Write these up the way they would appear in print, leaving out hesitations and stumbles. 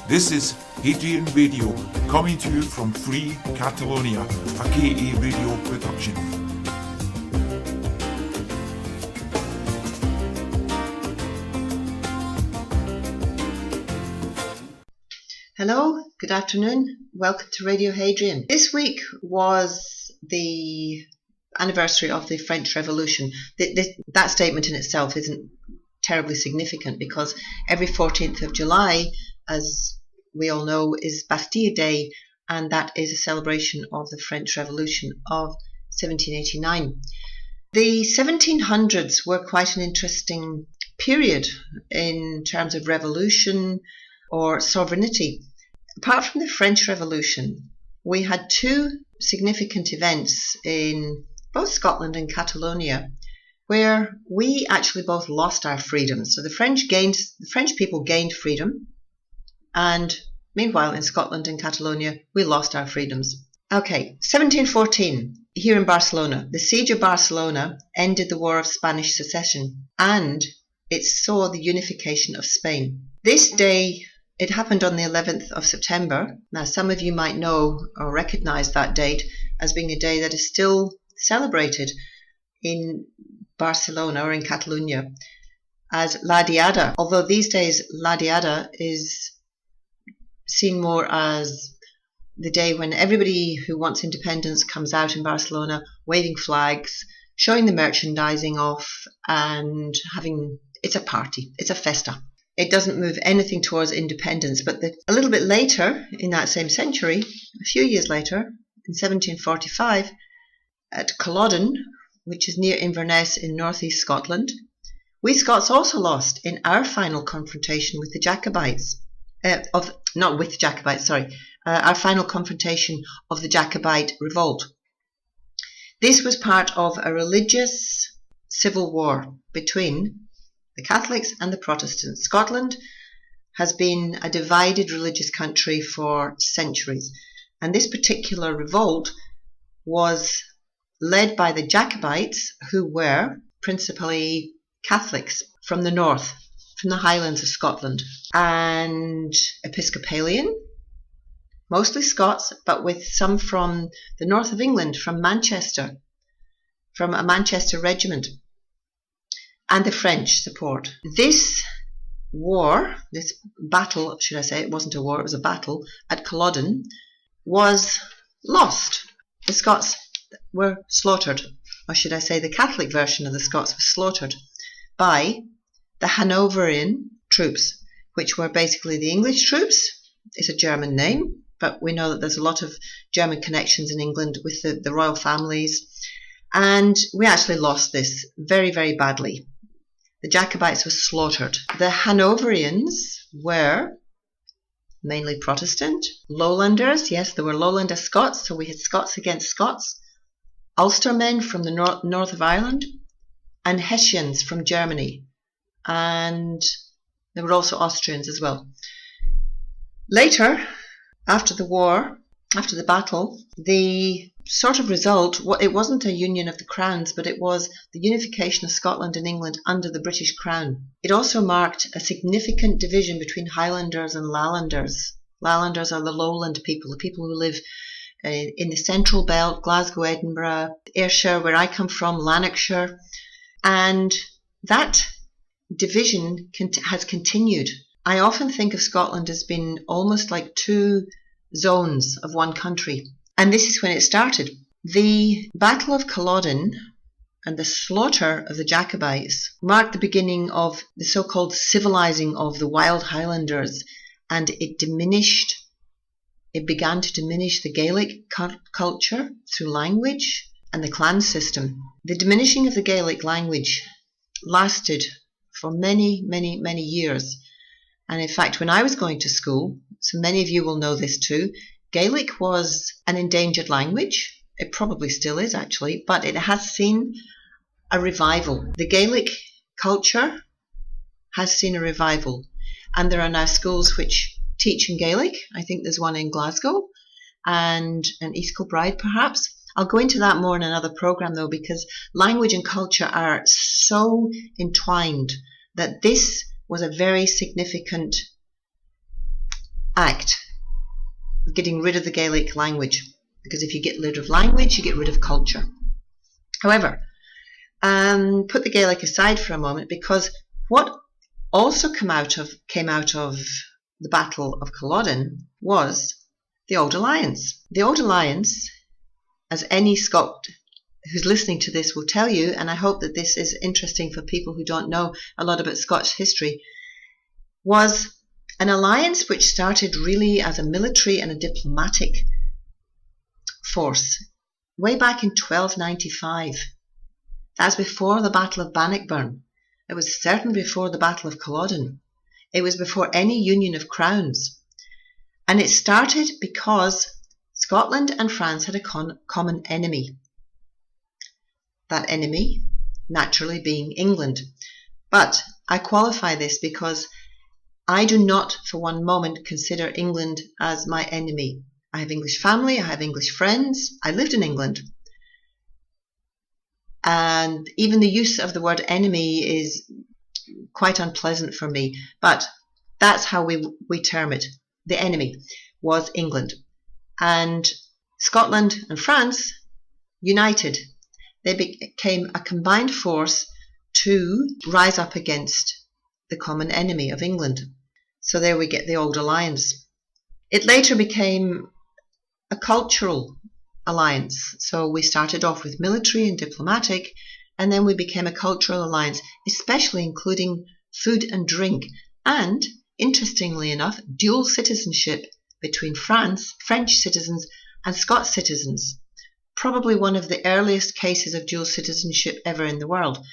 This is Hadrian Radio, coming to you from Free Catalonia, a KA radio production. Hello, good afternoon, welcome to Radio Hadrian. This week was the anniversary of the French Revolution. That statement in itself isn't terribly significant because every 14th of July, as we all know, is Bastille Day, and that is a celebration of the French Revolution of 1789. The 1700s were quite an interesting period in terms of revolution or sovereignty. Apart from the French Revolution, we had two significant events in both Scotland and Catalonia where we actually both lost our freedoms. So the French people gained freedom, and meanwhile in Scotland and Catalonia we lost our freedoms. Okay, 1714, here in Barcelona, the siege of Barcelona ended the War of Spanish Succession, and it saw the unification of Spain. This day, it happened on the 11th of September. Now, some of you might know or recognize that date as being a day that is still celebrated in Barcelona or in Catalonia as La Diada, although these days La Diada is seen more as the day when everybody who wants independence comes out in Barcelona waving flags, showing the merchandising off, and it's a party, it's a festa. It doesn't move anything towards independence, but a little bit later in that same century, a few years later, in 1745, at Culloden, which is near Inverness in northeast Scotland, we Scots also lost in our final confrontation with the Jacobites. Our final confrontation of the Jacobite revolt. This was part of a religious civil war between the Catholics and the Protestants. Scotland has been a divided religious country for centuries, and this particular revolt was led by the Jacobites, who were principally Catholics from the north, from the Highlands of Scotland, and Episcopalian, mostly Scots, but with some from the north of England, from Manchester, from a Manchester regiment, and the French support. This war, this battle, should I say, it wasn't a war, it was a battle at Culloden, was lost. The Scots were slaughtered, or should I say the Catholic version of the Scots was slaughtered by the Hanoverian troops, which were basically the English troops. It's a German name, but we know that there's a lot of German connections in England with the royal families, and we actually lost this very, very badly. The Jacobites were slaughtered. The Hanoverians were mainly Protestant, Lowlanders, yes, there were Lowlander Scots, so we had Scots against Scots, Ulstermen from the north of Ireland, and Hessians from Germany, and there were also Austrians as well. Later, after the war, after the battle, the sort of result, it wasn't a union of the crowns, but it was the unification of Scotland and England under the British Crown. It also marked a significant division between Highlanders and Lowlanders. Lowlanders are the lowland people, the people who live in the central belt, Glasgow, Edinburgh, Ayrshire, where I come from, Lanarkshire, and that division has continued. I often think of Scotland as being almost like two zones of one country, and this is when it started. The Battle of Culloden and the slaughter of the Jacobites marked the beginning of the so-called civilizing of the wild Highlanders, and it began to diminish the Gaelic culture through language and the clan system. The diminishing of the Gaelic language lasted for many, many, many years. And in fact, when I was going to school, so many of you will know this too, Gaelic was an endangered language. It probably still is actually, but it has seen a revival. The Gaelic culture has seen a revival, and there are now schools which teach in Gaelic. I think there's one in Glasgow and in East Kilbride perhaps. I'll go into that more in another program though, because language and culture are so entwined that this was a very significant act of getting rid of the Gaelic language, because if you get rid of language, you get rid of culture. However, put the Gaelic aside for a moment, because what also came out of the Battle of Culloden was the Old Alliance. The Old Alliance, as any Scot who's listening to this will tell you, and I hope that this is interesting for people who don't know a lot about Scottish history, was an alliance which started really as a military and a diplomatic force way back in 1295. That's before the Battle of Bannockburn. It was certainly before the Battle of Culloden. It was before any union of crowns. And it started because Scotland and France had a common enemy. That enemy, naturally, being England. But I qualify this because I do not for one moment consider England as my enemy. I have English family, I have English friends, I lived in England. And even the use of the word enemy is quite unpleasant for me. But that's how we term it. The enemy was England. And Scotland and France united. They became a combined force to rise up against the common enemy of England. So there we get the Old Alliance. It later became a cultural alliance. So we started off with military and diplomatic, and then we became a cultural alliance, especially including food and drink, and, interestingly enough, dual citizenship between French citizens and Scots citizens. Probably one of the earliest cases of dual citizenship ever in the world.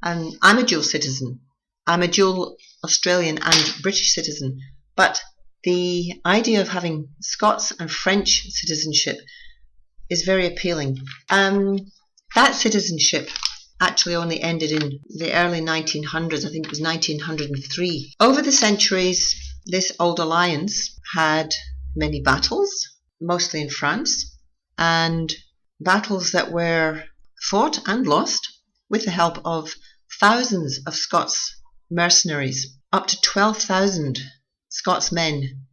And I'm a dual citizen. I'm a dual Australian and British citizen. But the idea of having Scots and French citizenship is very appealing. That citizenship actually only ended in the early 1900s. I think it was 1903. Over the centuries, this Old Alliance had many battles, mostly in France, and battles that were fought and lost with the help of thousands of Scots mercenaries. Up to 12,000 Scots men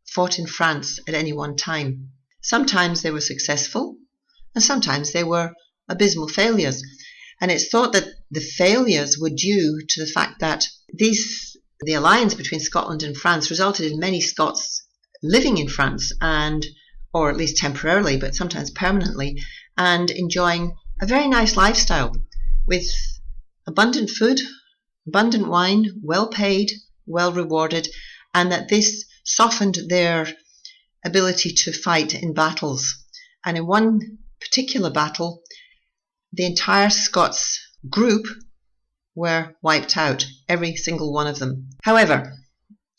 fought in France at any one time. Sometimes they were successful, and sometimes they were abysmal failures. And it's thought that the failures were due to the fact that the alliance between Scotland and France resulted in many Scots living in France, or at least temporarily, but sometimes permanently, and enjoying a very nice lifestyle with abundant food, abundant wine, well paid, well rewarded, and that this softened their ability to fight in battles. And in one particular battle, the entire Scots group were wiped out, every single one of them. However,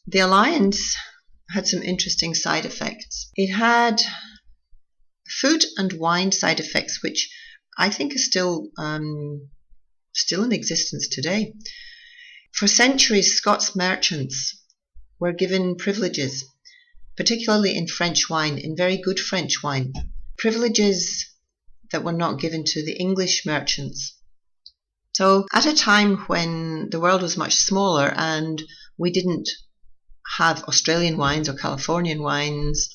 the alliance had some interesting side effects. It had food and wine side effects, which I think are still in existence today. For centuries, Scots merchants were given privileges, particularly in French wine, in very good French wine. Privileges that were not given to the English merchants. So at a time when the world was much smaller and we didn't have Australian wines or Californian wines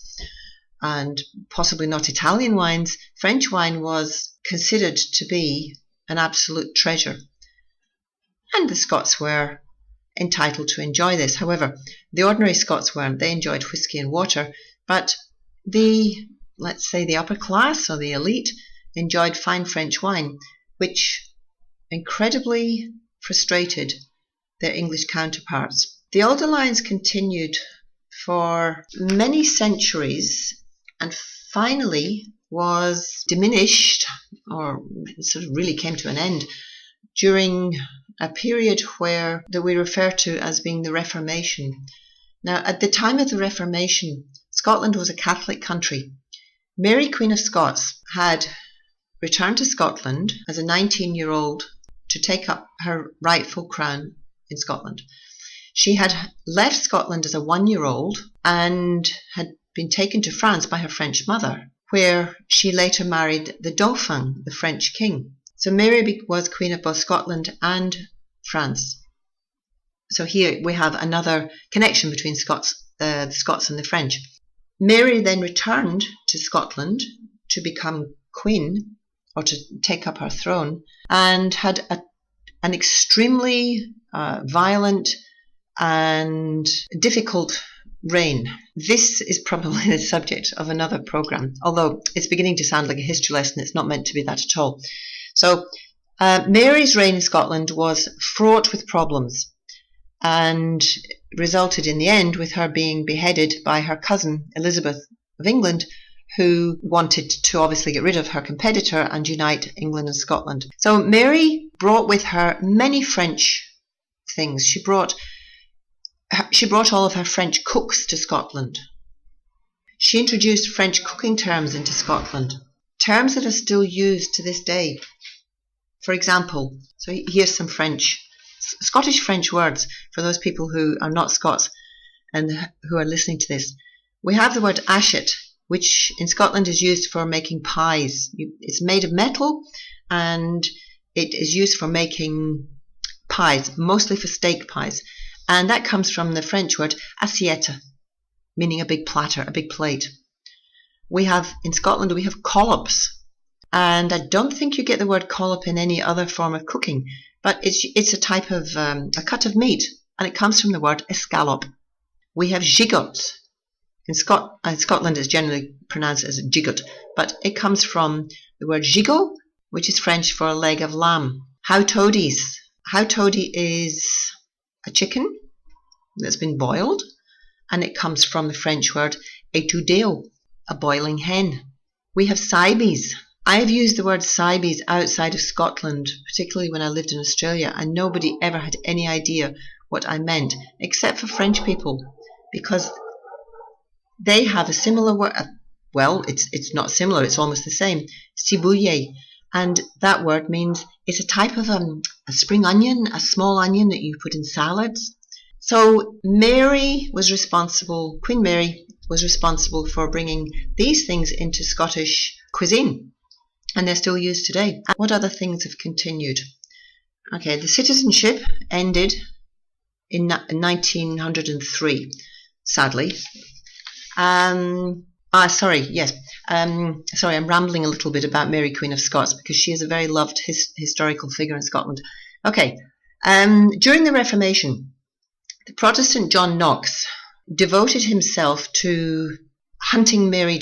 and possibly not Italian wines, French wine was considered to be an absolute treasure. And the Scots were entitled to enjoy this. However, the ordinary Scots weren't. They enjoyed whiskey and water, but let's say the upper class or the elite enjoyed fine French wine, which incredibly frustrated their English counterparts. The Old Alliance continued for many centuries and finally was diminished, or sort of really came to an end, during a period that we refer to as being the Reformation. Now, at the time of the Reformation, Scotland was a Catholic country. Mary, Queen of Scots, had returned to Scotland as a 19-year-old to take up her rightful crown in Scotland. She had left Scotland as a 1-year-old and had been taken to France by her French mother, where she later married the Dauphin, the French king. So Mary was Queen of both Scotland and France. So here we have another connection between the Scots and the French. Mary then returned to Scotland to become queen, or to take up her throne, and had an extremely violent and difficult reign. This is probably the subject of another program, although it's beginning to sound like a history lesson. It's not meant to be that at all. So Mary's reign in Scotland was fraught with problems and resulted in the end with her being beheaded by her cousin Elizabeth of England, who wanted to obviously get rid of her competitor and unite England and Scotland. So Mary brought with her many French things. She brought all of her French cooks to Scotland. She introduced French cooking terms into Scotland, terms that are still used to this day. For example, so here's some Scottish French words for those people who are not Scots and who are listening to this. We have the word ashet, which in Scotland is used for making pies. It's made of metal and it is used for making pies, mostly for steak pies. And that comes from the French word assiette, meaning a big platter, a big plate. In Scotland, we have collops. And I don't think you get the word collop in any other form of cooking, but it's a type of, a cut of meat, and it comes from the word escalope. We have gigots. In Scotland, it's generally pronounced as gigot, but it comes from the word gigot, which is French for a leg of lamb. How toadies. How toady is a chicken that's been boiled, and it comes from the French word étoudéo, a boiling hen. We have Sibes. I have used the word Sibes outside of Scotland, particularly when I lived in Australia, and nobody ever had any idea what I meant, except for French people, because they have a similar word. Well, it's not similar, it's almost the same. Cibouille. And that word means it's a type of a spring onion, a small onion that you put in salads. So Queen Mary was responsible for bringing these things into Scottish cuisine. And they're still used today. What other things have continued? Okay, the citizenship ended in 1903, sadly. Sorry, I'm rambling a little bit about Mary, Queen of Scots, because she is a very loved historical figure in Scotland. Okay, during the Reformation, the Protestant John Knox devoted himself to hunting Mary,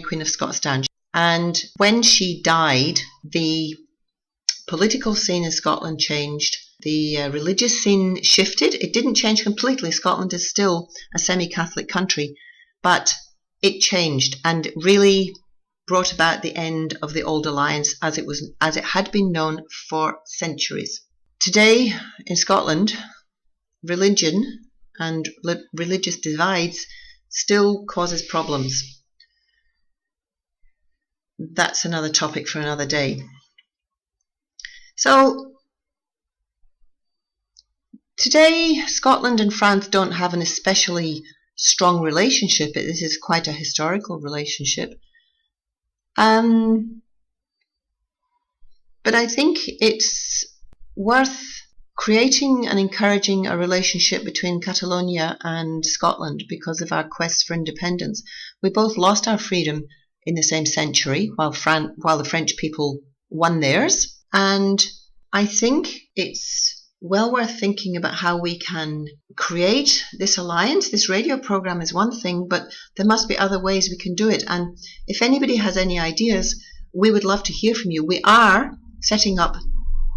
Queen of Scots, down. And when she died, the political scene in Scotland changed. The religious scene shifted. It didn't change completely. Scotland is still a semi-Catholic country, but it changed and really brought about the end of the old alliance as it had been known for centuries. Today in Scotland, religion and religious divides still causes problems. That's another topic for another day. So today, Scotland and France don't have an especially strong relationship. This is quite a historical relationship. But I think it's worth creating and encouraging a relationship between Catalonia and Scotland because of our quest for independence. We both lost our freedom in the same century while the French people won theirs. And I think it's well worth thinking about how we can create this alliance. This radio program is one thing, but there must be other ways we can do it. And if anybody has any ideas, we would love to hear from you. We are setting up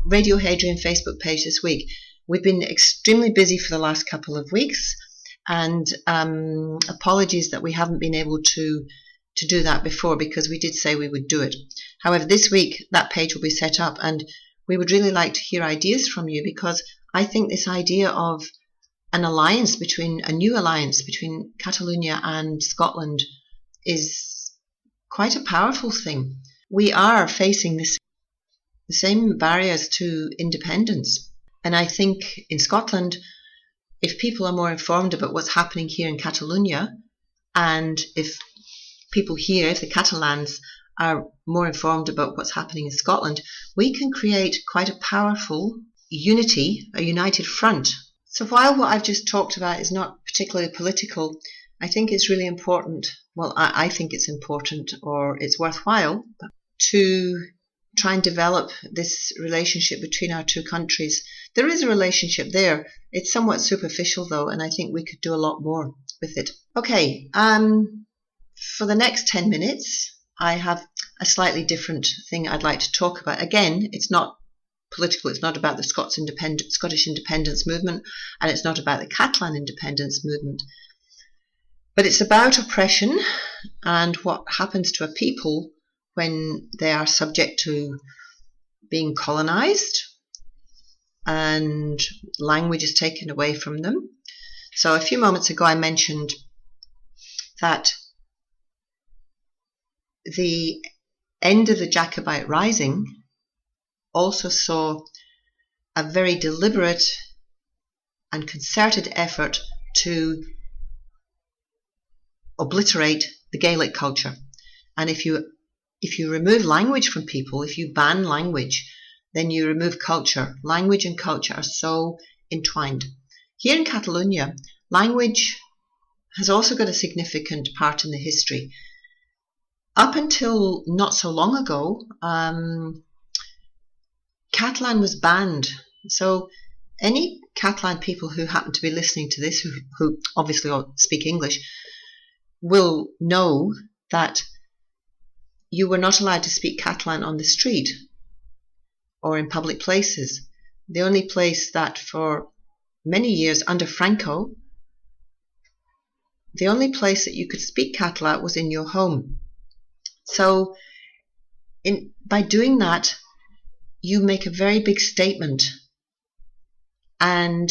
Radio Hadrian Facebook page this week. We've been extremely busy for the last couple of weeks, and apologies that we haven't been able to do that before, because we did say we would do it. However, this week that page will be set up, and we would really like to hear ideas from you, because I think this idea of a new alliance between Catalonia and Scotland is quite a powerful thing. We are facing the same barriers to independence. And I think in Scotland, if people are more informed about what's happening here in Catalonia, and if the Catalans are more informed about what's happening in Scotland, we can create quite a powerful unity, a united front So while what I've just talked about is not particularly political, I think it's really important, well, I think it's important, or it's worthwhile, to try and develop this relationship between our two countries. There is a relationship there. It's somewhat superficial though, and I think we could do a lot more with it. Okay, for the next 10 minutes, I have a slightly different thing I'd like to talk about. Again, it's not political. It's not about the Scottish independence movement, and it's not about the Catalan independence movement. But it's about oppression and what happens to a people when they are subject to being colonized and language is taken away from them. So a few moments ago I mentioned that the end of the Jacobite Rising also saw a very deliberate and concerted effort to obliterate the Gaelic culture. And if you remove language from people, if you ban language, then you remove culture. Language and culture are so entwined. Here in Catalonia, language has also got a significant part in the history. Up until not so long ago, Catalan was banned. So any Catalan people who happen to be listening to this, who obviously all speak English, will know that you were not allowed to speak Catalan on the street or in public places. The only place that for many years under Franco, the only place that you could speak Catalan was in your home. So by doing that, you make a very big statement and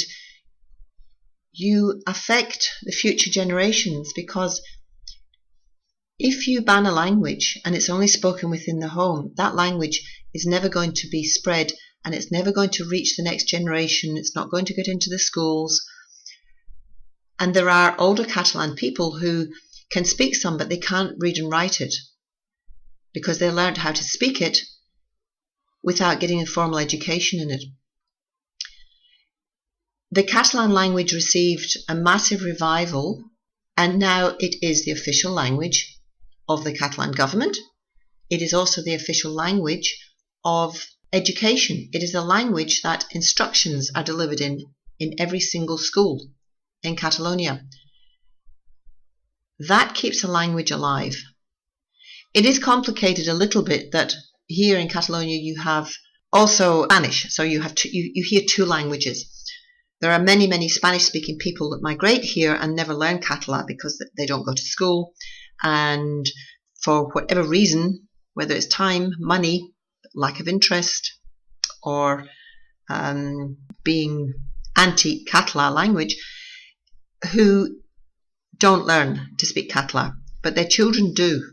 you affect the future generations, because if you ban a language and it's only spoken within the home, that language is never going to be spread and it's never going to reach the next generation. It's not going to get into the schools. And there are older Catalan people who can speak some, but they can't read and write it because they learned how to speak it without getting a formal education in it. The Catalan language received a massive revival, and now it is the official language of the Catalan government. It is also the official language of education. It is a language that instructions are delivered in every single school in Catalonia. That keeps a language alive. It is complicated a little bit that here in Catalonia you have also Spanish, so you hear two languages. There are many, many Spanish-speaking people that migrate here and never learn Catalan because they don't go to school, and for whatever reason, whether it's time, money, lack of interest, or being anti-Catalan language, who don't learn to speak Catalan, but their children do.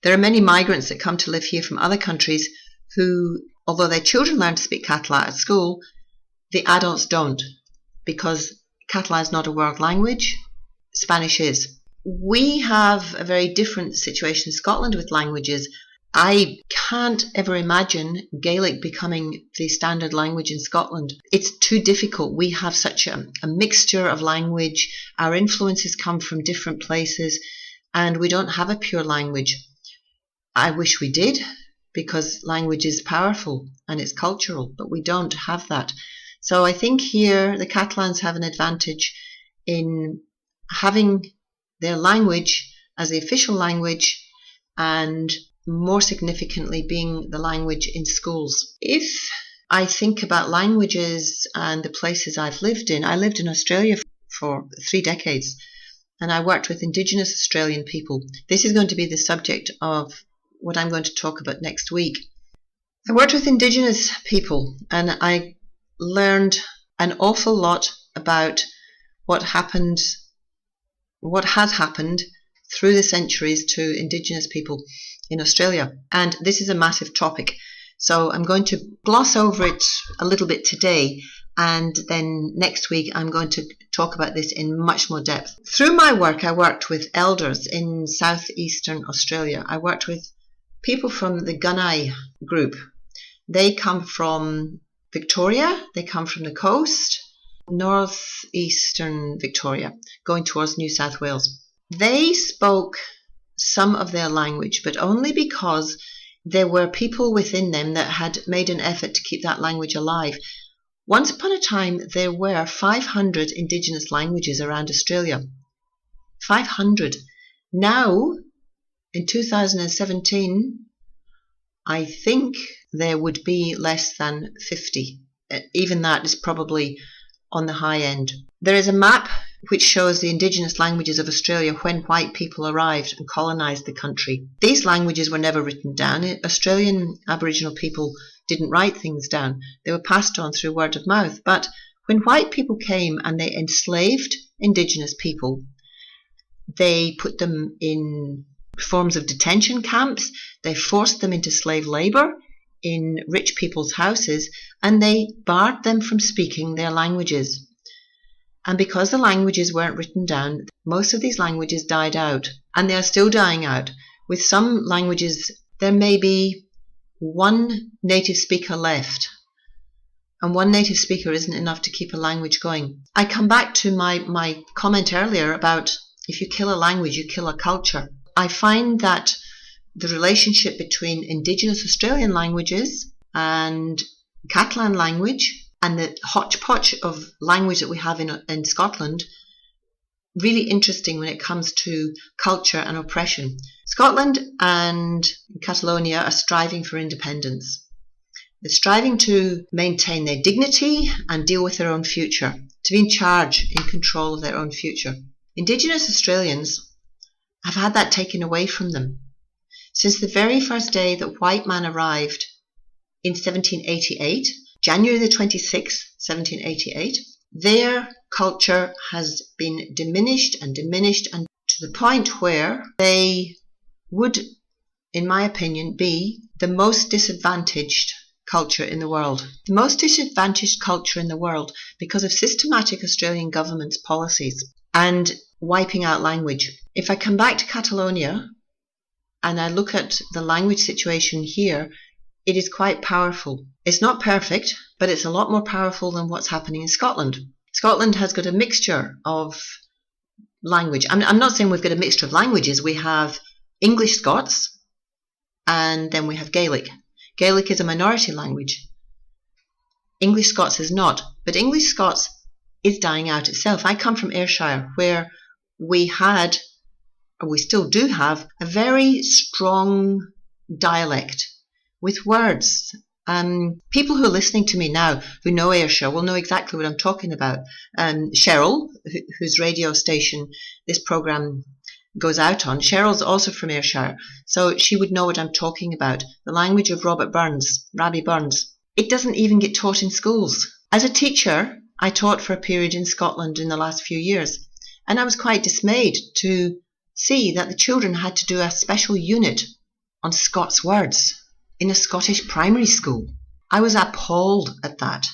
There are many migrants that come to live here from other countries who, although their children learn to speak Catalan at school, the adults don't, because Catalan is not a world language, Spanish is. We have a very different situation in Scotland with languages. I can't ever imagine Gaelic becoming the standard language in Scotland. It's too difficult. We have such a mixture of language. Our influences come from different places, and we don't have a pure language. I wish we did, because language is powerful and it's cultural, but we don't have that. So I think here the Catalans have an advantage in having their language as the official language, and more significantly being the language in schools. If I think about languages and the places I've lived in, I lived in Australia for 3 decades and I worked with Indigenous Australian people. This is going to be the subject of what I'm going to talk about next week. I worked with Indigenous people and I learned an awful lot about what has happened through the centuries to Indigenous people in Australia. And this is a massive topic. So I'm going to gloss over it a little bit today, and then next week I'm going to talk about this in much more depth. Through my work, I worked with elders in southeastern Australia. I worked with people from the Gunai group. They come from Victoria, they come from the coast, northeastern Victoria, going towards New South Wales. They spoke some of their language, but only because there were people within them that had made an effort to keep that language alive. Once upon a time, there were 500 Indigenous languages around Australia. 500. Now, in 2017, I think there would be less than 50. Even that is probably on the high end. There is a map which shows the Indigenous languages of Australia when white people arrived and colonised the country. These languages were never written down. Australian Aboriginal people didn't write things down. They were passed on through word of mouth. But when white people came and they enslaved Indigenous people, they put them in forms of detention camps, they forced them into slave labour in rich people's houses, and they barred them from speaking their languages. And because the languages weren't written down, most of these languages died out, and they are still dying out. With some languages, there may be one native speaker left, and one native speaker isn't enough to keep a language going. I come back to my comment earlier about if you kill a language, you kill a culture. I find that the relationship between Indigenous Australian languages and Catalan language and the hodgepodge of language that we have in Scotland, really interesting when it comes to culture and oppression. Scotland and Catalonia are striving for independence. They're striving to maintain their dignity and deal with their own future, to be in charge, in control of their own future. Indigenous Australians have had that taken away from them. Since the very first day that white man arrived in 1788, January the 26th, 1788, their culture has been diminished and diminished, and to the point where they would, in my opinion, be the most disadvantaged culture in the world. The most disadvantaged culture in the world because of systematic Australian government's policies and wiping out language. If I come back to Catalonia and I look at the language situation here, it is quite powerful. It's not perfect, but it's a lot more powerful than what's happening in Scotland. Scotland has got a mixture of language. I'm not saying we've got a mixture of languages. We have English Scots and then we have Gaelic. Gaelic is a minority language. English Scots is not, but English Scots is dying out itself. I come from Ayrshire, where we had, or we still do have, a very strong dialect with words. People who are listening to me now, who know Ayrshire, will know exactly what I'm talking about. Cheryl, whose radio station this program goes out on, Cheryl's also from Ayrshire, so she would know what I'm talking about. The language of Robbie Burns. It doesn't even get taught in schools. As a teacher, I taught for a period in Scotland in the last few years, and I was quite dismayed to see that the children had to do a special unit on Scots words in a Scottish primary school. I was appalled at that.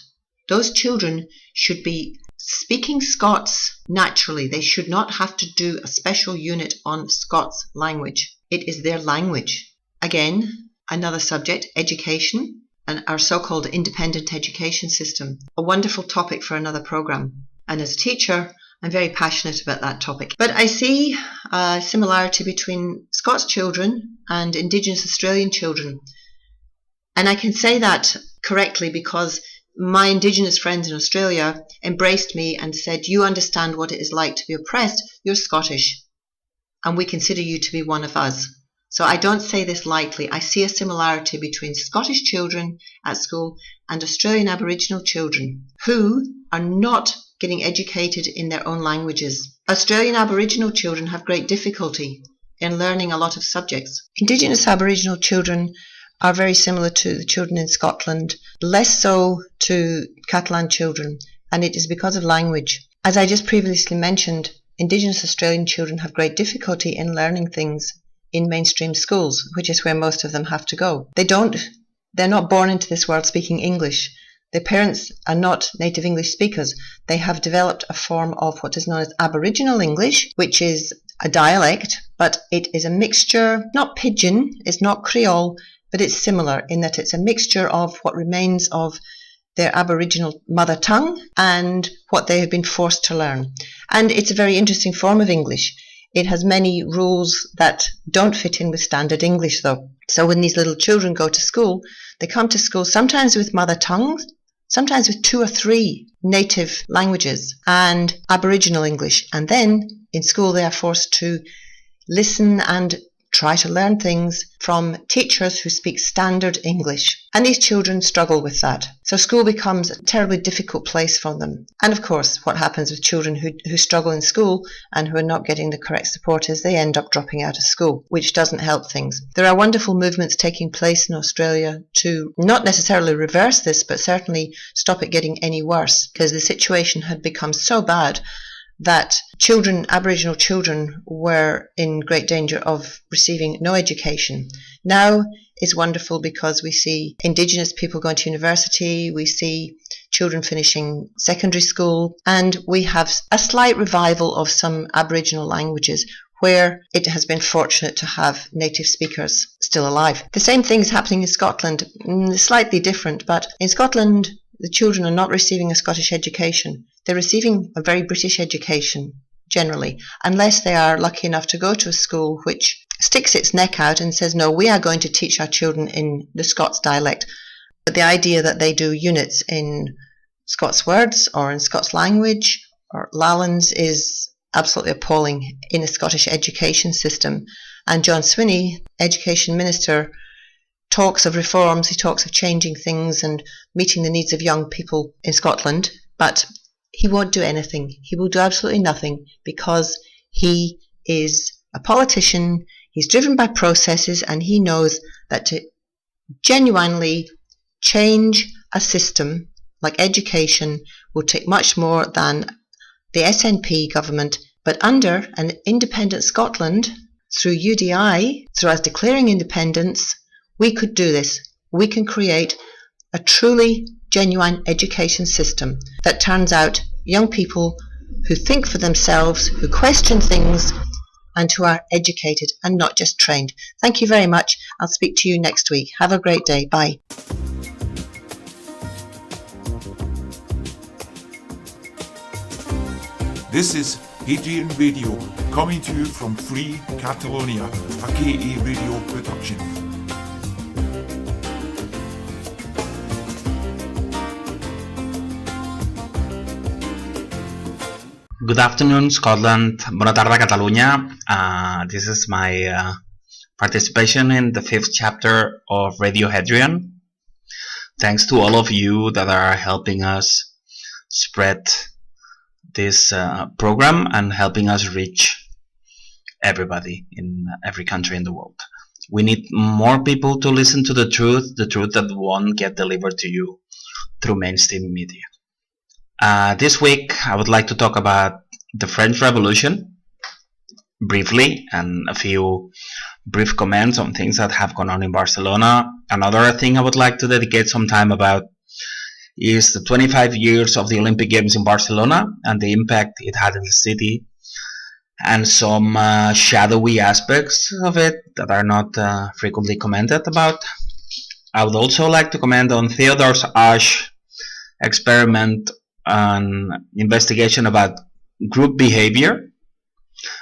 Those children should be speaking Scots naturally. They should not have to do a special unit on Scots language. It is their language. Again, another subject, education and our so-called independent education system. A wonderful topic for another program. And as a teacher, I'm very passionate about that topic. But I see a similarity between Scots children and Indigenous Australian children. And I can say that correctly because my Indigenous friends in Australia embraced me and said, you understand what it is like to be oppressed, you're Scottish, and we consider you to be one of us. So I don't say this lightly. I see a similarity between Scottish children at school and Australian Aboriginal children who are not getting educated in their own languages. Australian Aboriginal children have great difficulty in learning a lot of subjects. Indigenous Aboriginal children are very similar to the children in Scotland, less so to Catalan children, and it is because of language. As I just previously mentioned, Indigenous Australian children have great difficulty in learning things in mainstream schools, which is where most of them have to go. They're not born into this world speaking English. Their parents are not native English speakers. They have developed a form of what is known as Aboriginal English, which is a dialect, but it is a mixture, not pidgin, it's not Creole, but it's similar in that it's a mixture of what remains of their Aboriginal mother tongue and what they have been forced to learn. And it's a very interesting form of English. It has many rules that don't fit in with standard English, though. So when these little children go to school, they come to school sometimes with mother tongues, sometimes with 2 or 3 native languages and Aboriginal English. And then in school they are forced to listen and try to learn things from teachers who speak standard English. And these children struggle with that. So school becomes a terribly difficult place for them. And of course, what happens with children who struggle in school and who are not getting the correct support is they end up dropping out of school, which doesn't help things. There are wonderful movements taking place in Australia to not necessarily reverse this, but certainly stop it getting any worse, because the situation had become so bad that children, Aboriginal children, were in great danger of receiving no education. Now it's wonderful because we see Indigenous people going to university, we see children finishing secondary school, and we have a slight revival of some Aboriginal languages where it has been fortunate to have native speakers still alive. The same thing is happening in Scotland, slightly different, but in Scotland the children are not receiving a Scottish education. They're receiving a very British education, generally, unless they are lucky enough to go to a school which sticks its neck out and says, no, we are going to teach our children in the Scots dialect. But the idea that they do units in Scots words or in Scots language or Lallans is absolutely appalling in a Scottish education system. And John Swinney, Education Minister, talks of reforms, he talks of changing things and meeting the needs of young people in Scotland, but he won't do anything. He will do absolutely nothing because he is a politician, he's driven by processes, and he knows that to genuinely change a system like education will take much more than the SNP government. But under an independent Scotland, through UDI, through us declaring independence, we could do this. We can create a truly genuine education system that turns out young people who think for themselves, who question things, and who are educated and not just trained. Thank you very much. I'll speak to you next week. Have a great day. Bye. This is Hadrian Radio, coming to you from Free Catalonia, a KA radio production. Good afternoon, Scotland. Bona tarda, Catalunya. This is my participation in the 5th chapter of Radio Hadrian. Thanks to all of you that are helping us spread this program and helping us reach everybody in every country in the world. We need more people to listen to the truth that won't get delivered to you through mainstream media. This week I would like to talk about the French Revolution briefly, and a few brief comments on things that have gone on in Barcelona. Another thing I would like to dedicate some time about is the 25 years of the Olympic Games in Barcelona and the impact it had in the city, and some shadowy aspects of it that are not frequently commented about. I would also like to comment on Theodore Ash experiment and investigation about group behavior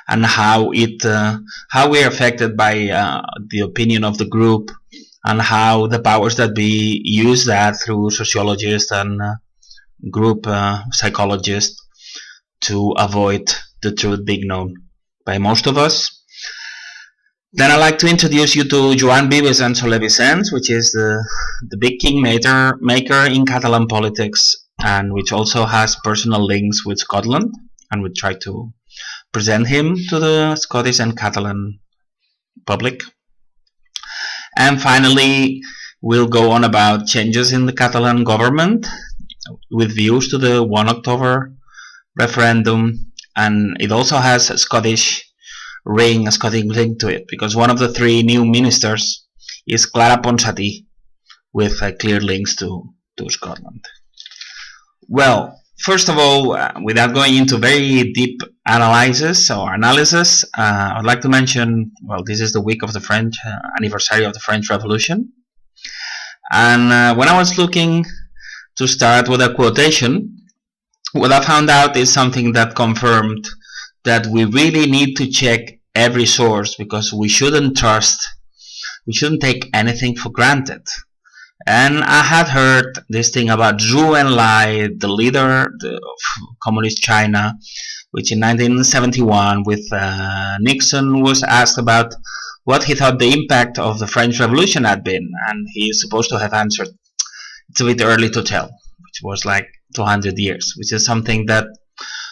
and how we are affected by the opinion of the group, and how the powers that be use that through sociologists and group psychologists to avoid the truth being known by most of us. Then I'd like to introduce you to Joan Vives and Soler Vicens, which is the big kingmaker in Catalan politics, and which also has personal links with Scotland, and we try to present him to the Scottish and Catalan public. And finally, we'll go on about changes in the Catalan government with views to the 1 October referendum, and it also has a Scottish link to it, because one of the 3 new ministers is Clara Ponsatí, with clear links to Scotland. Well, first of all, without going into very deep analysis, I'd like to mention, well, this is the week of the French anniversary of the French Revolution. And when I was looking to start with a quotation. What I found out is something that confirmed that we really need to check every source, because we shouldn't take anything for granted. And I had heard this thing about Zhou Enlai, the leader of communist China, which in 1971 with Nixon was asked about what he thought the impact of the French Revolution had been, and he is supposed to have answered, it's a bit early to tell, which was like 200 years, which is something that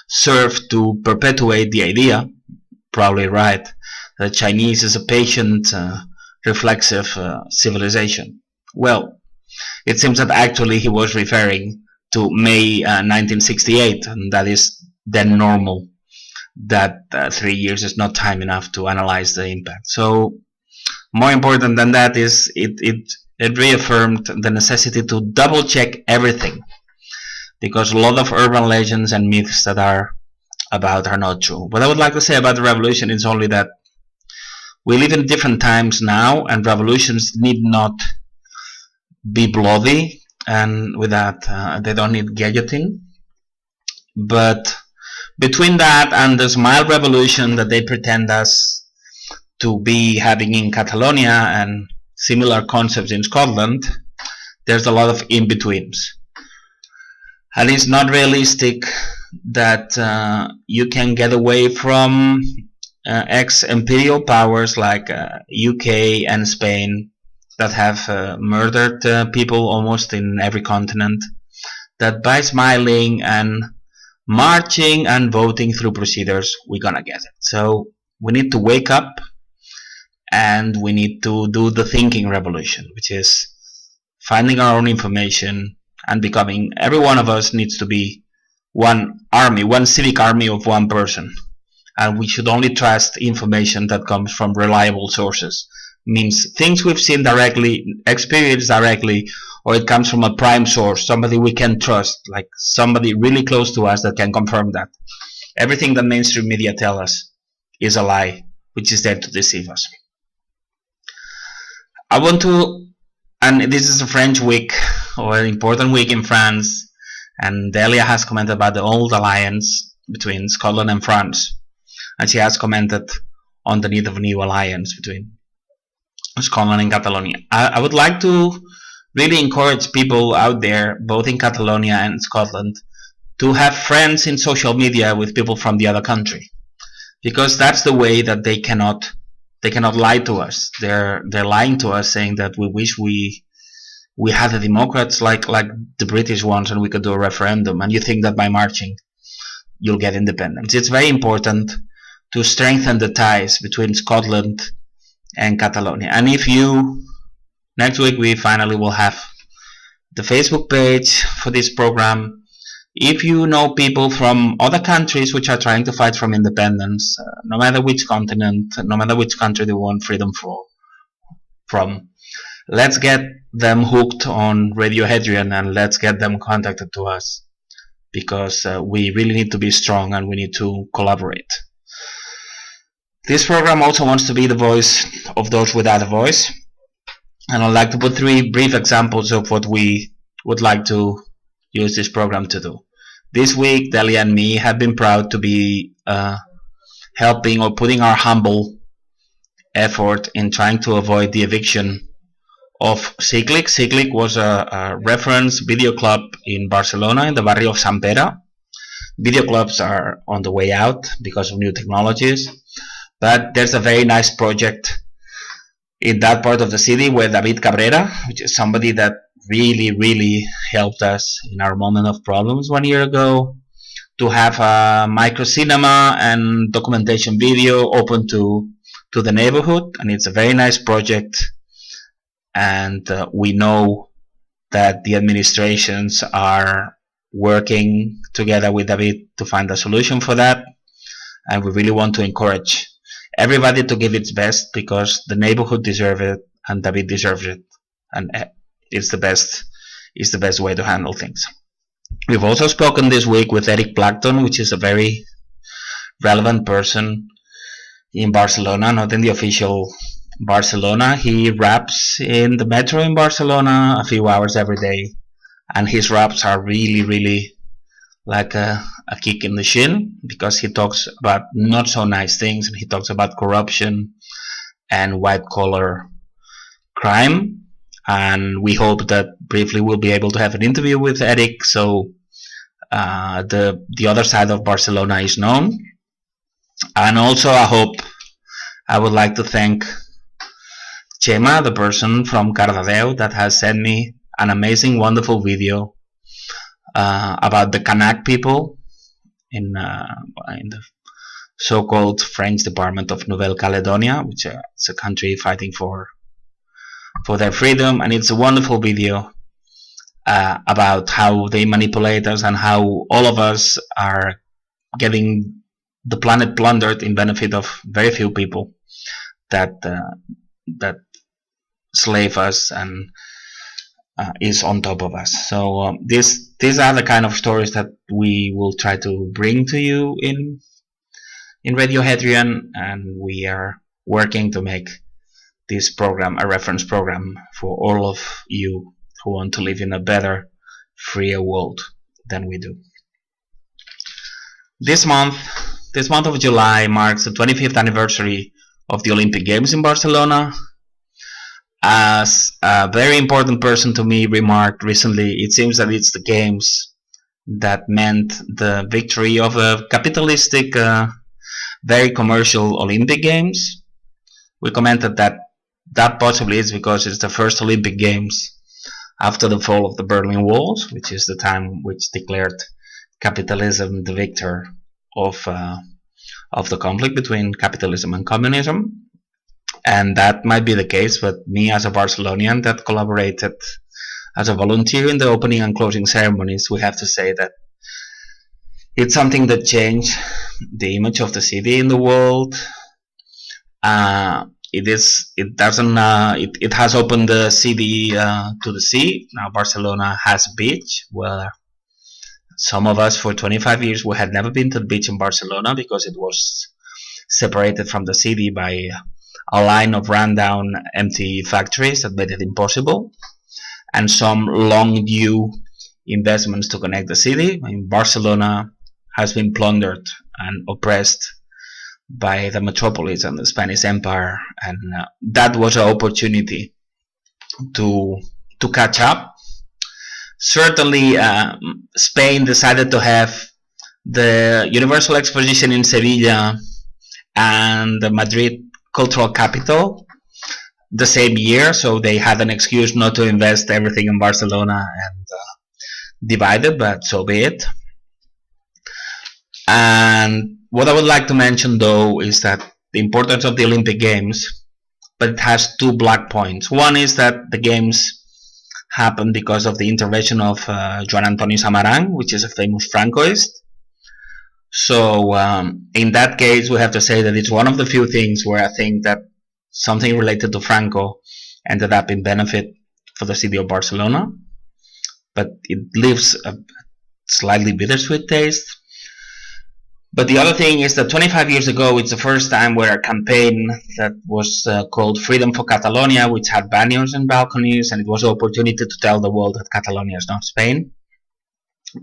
served to perpetuate the idea, probably right, that Chinese is a patient, reflexive civilization. Well, it seems that actually he was referring to May 1968, and that is then normal, that 3 years is not time enough to analyze the impact. So more important than that is it reaffirmed the necessity to double check everything, because a lot of urban legends and myths that are about are not true. What I would like to say about the revolution is only that we live in different times now, and revolutions need not be bloody, and with that they don't need guillotine. But between that and the smile revolution that they pretend us to be having in Catalonia and similar concepts in Scotland, there's a lot of in-betweens. And it's not realistic that you can get away from ex-imperial powers like UK and Spain that have murdered people almost in every continent, that by smiling and marching and voting through procedures we're gonna get it. So we need to wake up, and we need to do the thinking revolution, which is finding our own information and becoming, every one of us needs to be one army, one civic army of one person, and we should only trust information that comes from reliable sources. Means things we've seen directly, experienced directly, or it comes from a prime source, somebody we can trust, like somebody really close to us that can confirm that. Everything that mainstream media tell us is a lie, which is there to deceive us. I want to, and this is a French week, or an important week in France, and Delia has commented about the old alliance between Scotland and France, and she has commented on the need of a new alliance between Scotland and Catalonia. I would like to really encourage people out there, both in Catalonia and Scotland, to have friends in social media with people from the other country, because that's the way that they cannot lie to us. They're lying to us, saying that we wish we had the Democrats like the British ones, and we could do a referendum, and you think that by marching you'll get independence. It's very important to strengthen the ties between Scotland and Catalonia. And if you, next week we finally will have the Facebook page for this program. If you know people from other countries which are trying to fight for independence, no matter which continent, no matter which country they want freedom from, let's get them hooked on Radio Hadrian, and let's get them contacted to us, because we really need to be strong and we need to collaborate. This program also wants to be the voice of those without a voice, and I'd like to put 3 brief examples of what we would like to use this program to do. This week, Delia and me have been proud to be helping or putting our humble effort in trying to avoid the eviction of Cyclic. Cyclic was a reference video club in Barcelona, in the barrio of Sant Pere. Video clubs are on the way out because of new technologies, but there's a very nice project in that part of the city where David Cabrera, which is somebody that really helped us in our moment of problems 1 year ago, to have a micro cinema and documentation video open to the neighborhood. And it's a very nice project, and we know that the administrations are working together with David to find a solution for that, and we really want to encourage everybody to give its best, because the neighborhood deserves it and David deserves it, and it's the best way to handle things. We've also spoken this week with Eric Plankton, which is a very relevant person in Barcelona, not in the official Barcelona. He raps in the metro in Barcelona a few hours every day, and his raps are really like a kick in the shin, because he talks about not so nice things, and he talks about corruption and white collar crime. And we hope that briefly we'll be able to have an interview with Eric, so the other side of Barcelona is known. And also I would like to thank Chema, the person from Cardedeu, that has sent me an amazing, wonderful video about the Kanak people in the so-called French department of Nouvelle Caledonia, which is a country fighting for their freedom. And it's a wonderful video about how they manipulate us and how all of us are getting the planet plundered in benefit of very few people that slave us and is on top of us. So these are the kind of stories that we will try to bring to you in Radio Hadrian, and we are working to make this program a reference program for all of you who want to live in a better, freer world than we do. This month of July marks the 25th anniversary of the Olympic Games in Barcelona. As a very important person to me remarked recently, it seems that it's the games that meant the victory of a capitalistic, very commercial Olympic Games. We commented that possibly is because it's the first Olympic Games after the fall of the Berlin Walls, which is the time which declared capitalism the victor of the conflict between capitalism and communism. And that might be the case, but me as a Barcelonian that collaborated as a volunteer in the opening and closing ceremonies, we have to say that it's something that changed the image of the city in the world. It has opened the city to the sea. Now Barcelona has a beach where some of us for 25 years we had never been to the beach in Barcelona because it was separated from the city by a line of rundown empty factories that made it impossible, and some long due investments to connect the city. I mean, Barcelona has been plundered and oppressed by the metropolis and the Spanish Empire, and that was an opportunity to catch up. Certainly, Spain decided to have the Universal Exposition in Sevilla and the Madrid Cultural Capital the same year, so they had an excuse not to invest everything in Barcelona and divide it, but so be it. And what I would like to mention though is that the importance of the Olympic Games, but it has two black points. One is that the Games happened because of the intervention of Joan Antonio Samaranch, which is a famous Francoist. So in that case, we have to say that it's one of the few things where I think that something related to Franco ended up in benefit for the city of Barcelona, but it leaves a slightly bittersweet taste. But the other thing is that 25 years ago, it's the first time where a campaign that was called Freedom for Catalonia, which had banners and balconies, and it was an opportunity to tell the world that Catalonia is not Spain.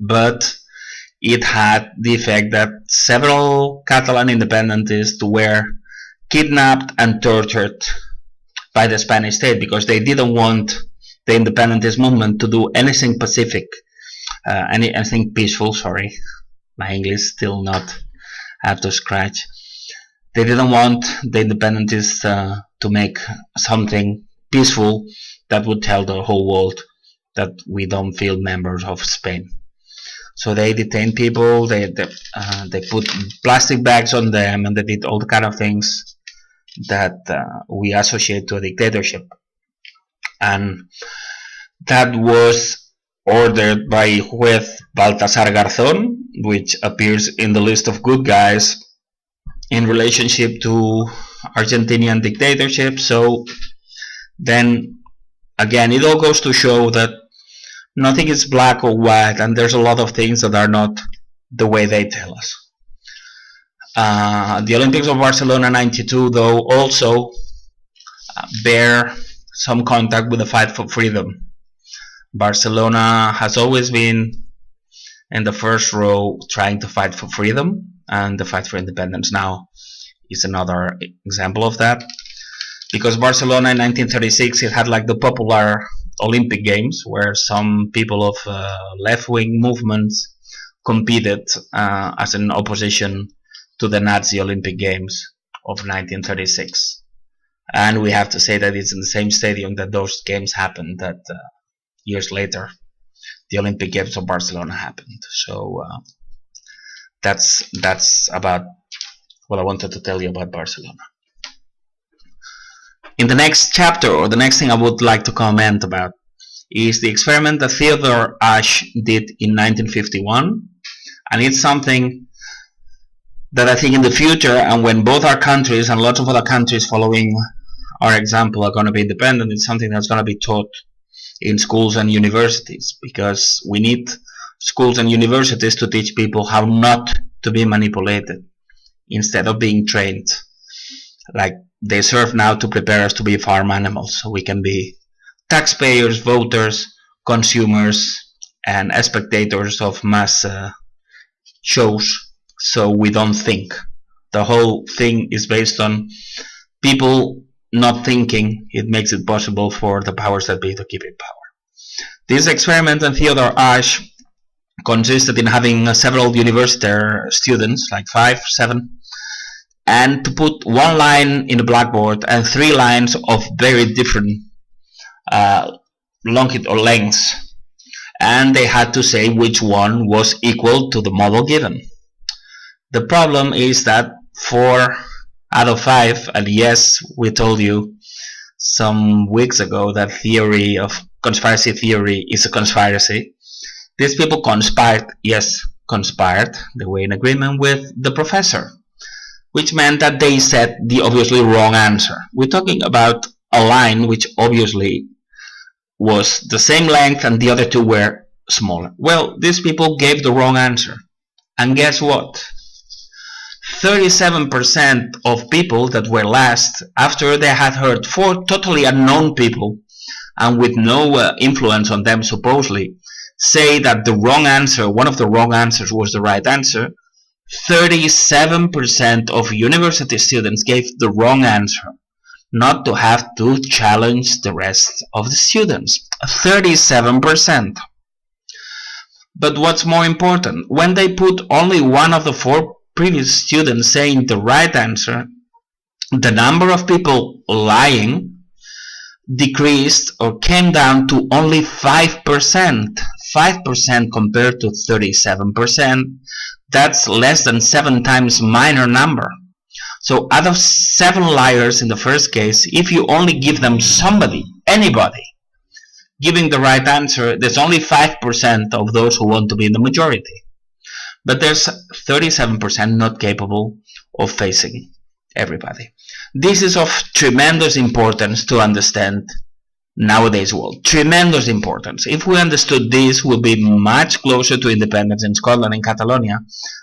But it had the effect that several Catalan independentists were kidnapped and tortured by the Spanish state because they didn't want the independentist movement to do anything pacific, anything peaceful. Sorry, my English still not up to scratch. They didn't want the independentists to make something peaceful that would tell the whole world that we don't feel members of Spain. So they detained people, they put plastic bags on them, and they did all the kind of things that we associate to a dictatorship. And that was ordered by Juez Baltasar Garzón, which appears in the list of good guys in relationship to Argentinian dictatorship. So then again, it all goes to show that nothing is black or white, and there's a lot of things that are not the way they tell us. The Olympics of Barcelona 92, though, also bear some contact with the fight for freedom Barcelona has always been in the first row trying to fight for freedom, and the fight for independence now is another example of that. Because Barcelona in 1936, it had like the popular Olympic Games, where some people of left-wing movements competed as an opposition to the Nazi Olympic Games of 1936. And we have to say that it's in the same stadium that those games happened, that years later the Olympic Games of Barcelona happened. So that's about what I wanted to tell you about Barcelona. In the next chapter, or the next thing I would like to comment about, is the experiment that Theodore Ash did in 1951, and it's something that I think in the future, and when both our countries and lots of other countries following our example are going to be independent, it's something that's going to be taught in schools and universities, because we need schools and universities to teach people how not to be manipulated instead of being trained like they serve now to prepare us to be farm animals, so we can be taxpayers, voters, consumers, and spectators of mass shows, so we don't think. The whole thing is based on people not thinking. It makes it possible for the powers that be to keep in power. This experiment in Theodore Ash consisted in having several university students, like 5, 7, and to put one line in the blackboard and 3 lines of very different longitude or lengths, and they had to say which one was equal to the model given. The problem is that 4 out of 5, and yes, we told you some weeks ago that theory of conspiracy theory is a conspiracy. These people conspired, yes, conspired, they were in agreement with the professor, which meant that they said the obviously wrong answer. We're talking about a line which obviously was the same length and the other 2 were smaller. Well, these people gave the wrong answer. And guess what? 37% of people that were last, after they had heard 4 totally unknown people and with no influence on them supposedly, say that the wrong answer, one of the wrong answers was the right answer, 37% of university students gave the wrong answer, not to have to challenge the rest of the students. 37%. But what's more important, when they put only one of the 4 previous students saying the right answer, the number of people lying decreased or came down to only 5%. 5% compared to 37%. That's less than 7 times minor number. So out of 7 liars in the first case, if you only give them somebody, anybody, giving the right answer, there's only 5% of those who want to be in the majority. But there's 37% not capable of facing everybody. This is of tremendous importance to understand nowadays world. Tremendous importance. If we understood this, we'll be much closer to independence in Scotland and Catalonia,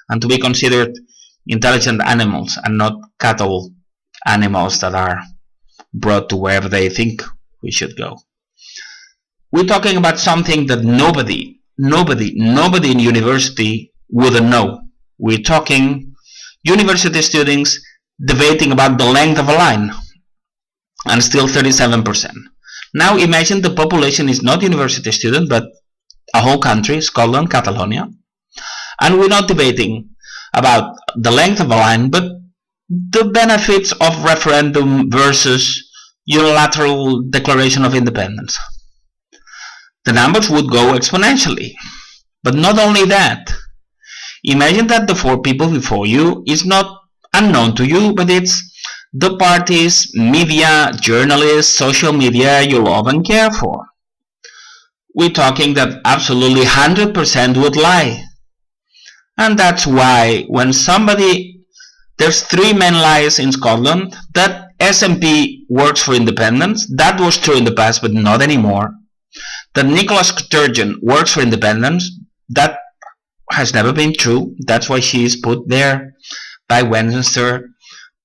and to be considered intelligent animals and not cattle animals that are brought to wherever they think we should go. We're talking about something that nobody in university wouldn't know. We're talking university students debating about the length of a line, and still 37%. Now imagine the population is not university student, but a whole country, Scotland, Catalonia, and we're not debating about the length of a line, but the benefits of referendum versus unilateral declaration of independence. The numbers would go exponentially. But not only that, imagine that the 4 people before you is not unknown to you, but it's the parties, media, journalists, social media you love and care for. We're talking that absolutely 100% would lie. And that's why when somebody, there's 3 main lies in Scotland, that SNP works for independence, that was true in the past but not anymore. That Nicola Sturgeon works for independence, that has never been true. That's why she is put there by Westminster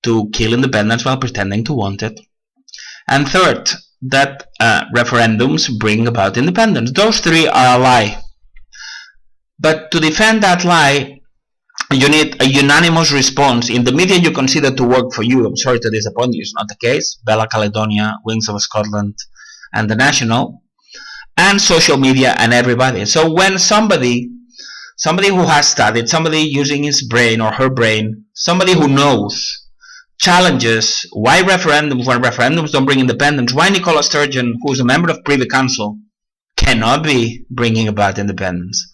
to kill independence while pretending to want it. And third, that referendums bring about independence. Those three are a lie. But to defend that lie, you need a unanimous response. In the media you consider to work for you. I'm sorry to disappoint you, it's not the case. Bella Caledonia, Wings of Scotland, and The National, and social media and everybody. So when somebody who has studied, somebody using his brain or her brain, somebody who knows, challenges why referendums, when referendums don't bring independence, why Nicola Sturgeon, who's a member of Privy Council, cannot be bringing about independence,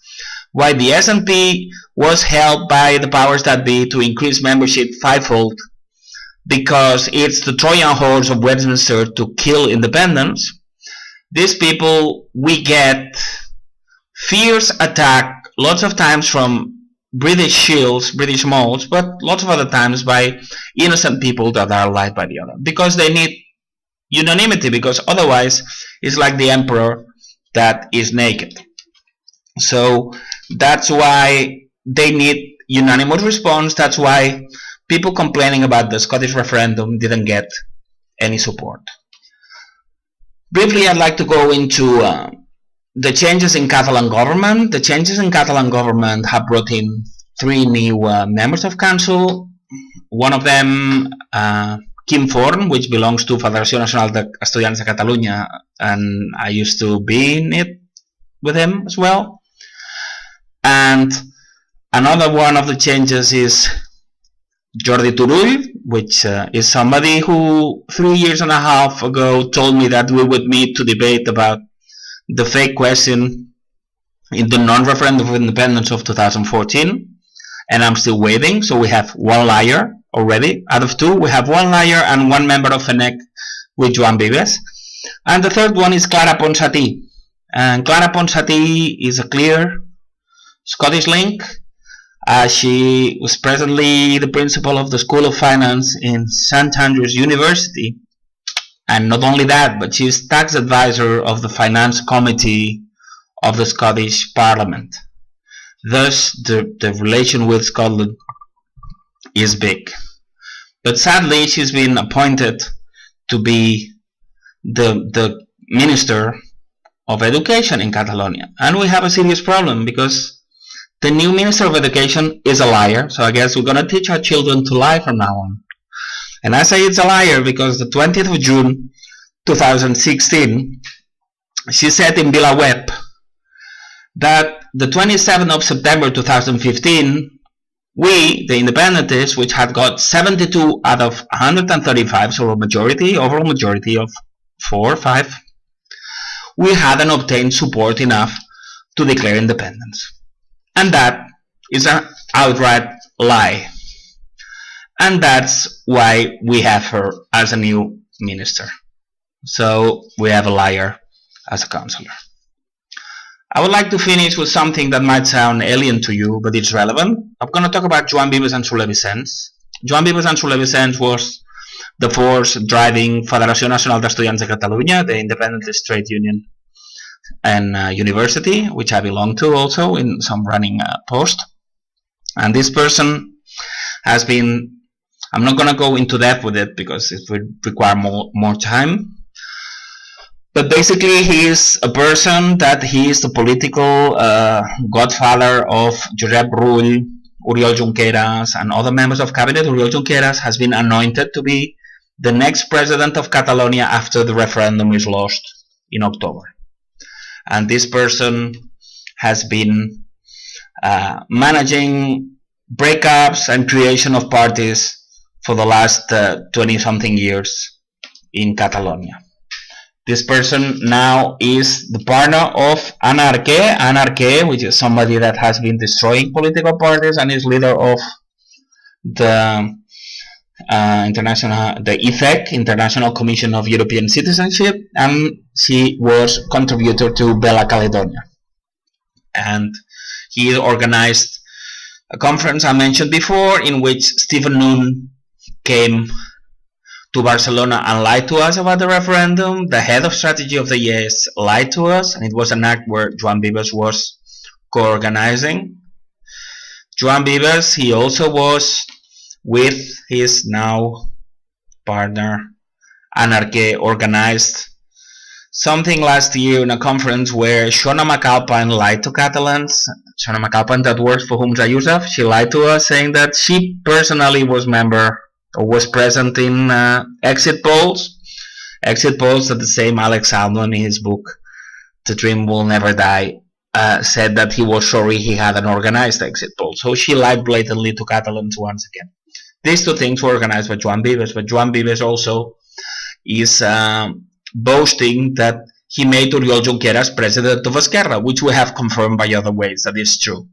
why the SNP was helped by the powers that be to increase membership fivefold because it's the Trojan horse of Westminster to kill independence. These people, we get fierce attack lots of times from British shields, British moles, but lots of other times by innocent people that are lied by the other, because they need unanimity, because otherwise it's like the emperor that is naked. So that's why they need unanimous response. That's why people complaining about the Scottish referendum didn't get any support. Briefly, I'd like to go into the changes in Catalan government. The changes in Catalan government have brought in 3 new members of council. One of them, Quim Forn, which belongs to Federació Nacional d'Estudiants de Catalunya, and I used to be in it with him as well. And another one of the changes is Jordi Turull, which is somebody who 3 years and a half ago told me that we would meet to debate about the fake question in the non-referendum of independence of 2014, and I'm still waiting. So we have 1 liar already. Out of 2, we have 1 liar and 1 member of FENEC with Joan Vives. And the third one is Clara Ponsatí. And Clara Ponsatí is a clear Scottish link. She was presently the principal of the School of Finance in St Andrews University. And not only that, but she is tax advisor of the Finance Committee of the Scottish Parliament. Thus, the relation with Scotland is big. But sadly, she's been appointed to be the Minister of Education in Catalonia. And we have a serious problem because the new Minister of Education is a liar. So I guess we're going to teach our children to lie from now on. And I say it's a liar because the 20th of June 2016, she said in VilaWeb that the 27th of September 2015, we, the Independentists, which had got 72 out of 135, so a majority, overall majority of 4 or 5, we hadn't obtained support enough to declare independence. And that is an outright lie. And that's why we have her as a new minister. So we have a liar as a councillor. I would like to finish with something that might sound alien to you, but it's relevant. I'm going to talk about Joan Vives and Soler Vicens. Joan Vives and Soler Vicens was the force driving Federació Nacional d'Estudiants de Catalunya, the Independentist trade union and university, which I belong to also in some running post. And this person has been, I'm not going to go into depth with it because it would require more time. But basically, he is a person that he is the political godfather of Josep Rull, Oriol Junqueras, and other members of cabinet. Oriol Junqueras has been anointed to be the next president of Catalonia after the referendum is lost in October. And this person has been managing breakups and creation of parties for the last 20-something years in Catalonia. This person now is the partner of Anarque, which is somebody that has been destroying political parties and is leader of the IFEC, International Commission of European Citizenship, and she was contributor to Bella Caledonia. And he organized a conference I mentioned before in which Stephen Noon came to Barcelona and lied to us about the referendum. The head of strategy of the ES lied to us, and it was an act where Joan Vives was co-organizing. Joan Vives, he also was with his now partner Anarque organized something last year in a conference where Shona McAlpine lied to Catalans. Shona McAlpine, that works for Humza Yousaf, she lied to us, saying that she personally was present in exit polls that the same Alex Salmon in his book The Dream Will Never Die said that he was sorry he had an organized exit poll. So she lied blatantly to Catalans once again. These two things were organized by Joan Vives, but Joan Vives also is boasting that he made Oriol Junqueras president of Esquerra, which we have confirmed by other ways that is true.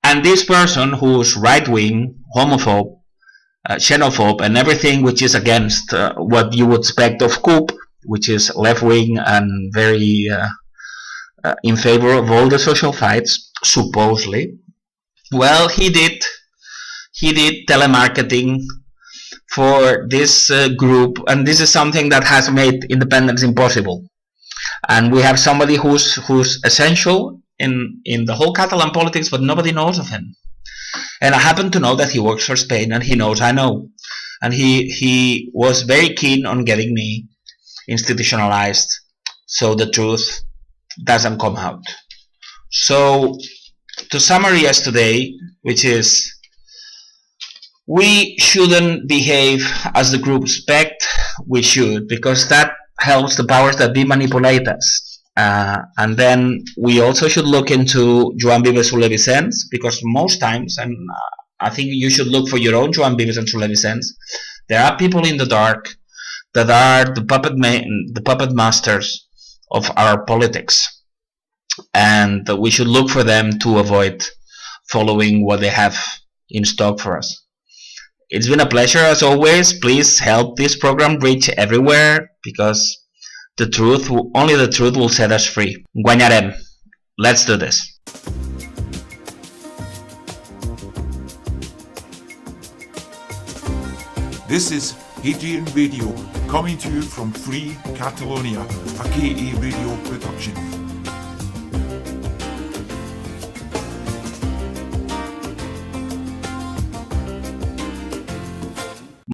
And this person, who's right-wing, homophobe, xenophobe, and everything which is against what you would expect of CUP, which is left-wing and very in favor of all the social fights, supposedly, well, he did telemarketing for this group, and this is something that has made independence impossible. And we have somebody who's essential in the whole Catalan politics, but nobody knows of him. And I happen to know that he works for Spain, and he knows I know. And he was very keen on getting me institutionalized, so the truth doesn't come out. So, to summarize today, which is, we shouldn't behave as the group expect we should, because that helps the powers that be manipulate us. And then we also should look into Joan Vives and Vicens, because most times, and I think you should look for your own Joan Vives and Vicens, there are people in the dark that are the puppet masters of our politics, and we should look for them to avoid following what they have in stock for us. It's been a pleasure as always. Please help this program reach everywhere, because the truth, only the truth will set us free. Guanyarem. Let's do this. This is Hadrian Radio, coming to you from Free Catalonia, a KA Radio production.